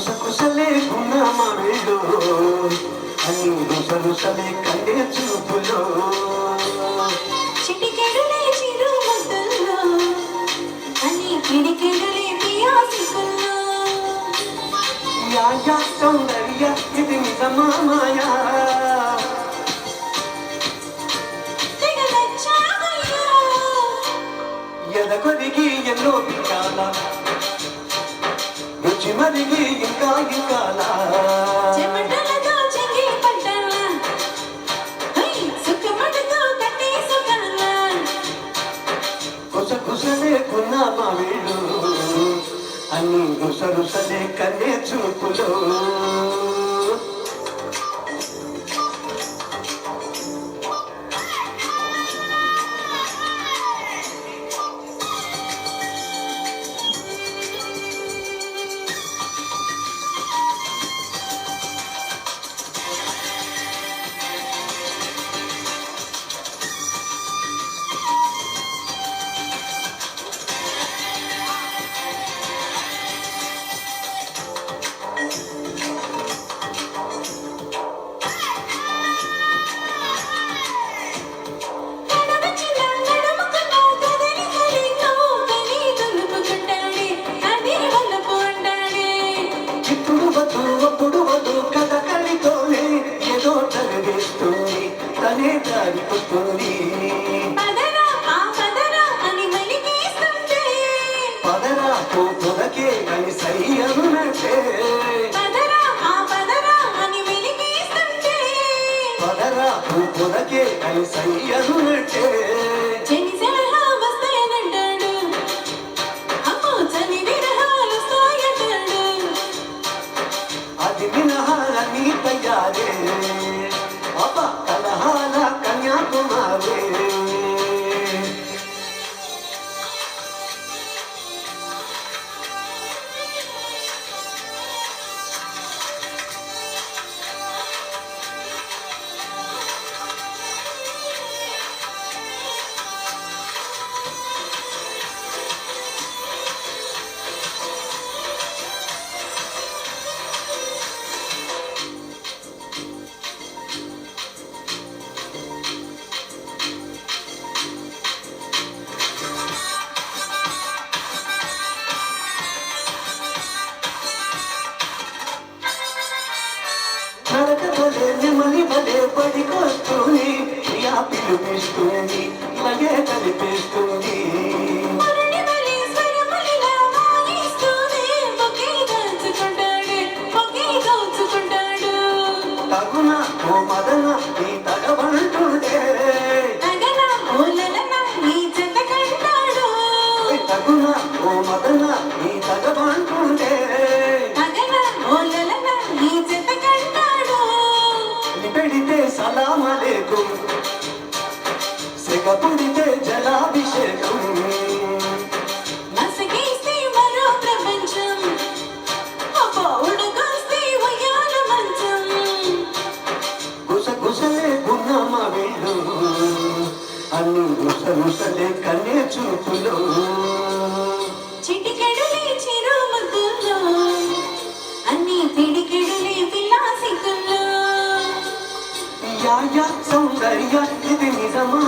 కుసకుసలే గుణమా వీళ్ళు అని రుసరుసలే కండే చూపులో చిటికెడులే చిరు ముద్దుల్లో అని పిడికెడులే పియాసికుల్లో యాయా సౌందర్య ఇది నిజమా మాయా ఎదగొదిగి ఎన్నో వికాల రుచి మరిగి ఇంకా ఇంకాల చెమటలతో చెంగి పడ్డాల సుఖపడుతూ కట్టి సుఖాల కుసకుసలే గుణమా వీళ్ళు అన్ని రుసరుసలే కన్నే చూపులో అప్పుడు వదు కథ కలితోనే ఏదో జరిగిస్తుంది తనే దారిపోతుంది పదరా పొదకే అని సై అనునట్టే పదరా పొదకే అని సై అనునట్టే అది మినహాలని తయారే అప కలహాల కన్యాకుమారే నరకబలే నెమలి బలే పడికొస్తుంది ప్రియా పిలుపిస్తుంది ఇలాగే కలిపిస్తుంది తగున ఓ మదన నీ తగబంటుండే తగున ఓ మదన నీ తగబంటుండే పెడితే సలామలేకుం సెగపుడితే జలాభిషేకం నసగేస్తే మరో ప్రపంచం ఉడకొస్తే ఉయ్యాల మంచం గుసగుసలే గుణమా వీళ్ళు అన్ని రుసరుసలే కన్నే చూపులో చిటికెడులే చిరు ముద్దుల్లో అన్ని పిడికెడులే పిల్లాసికుల్లో యాయా సౌందర్య ఇది నిజమా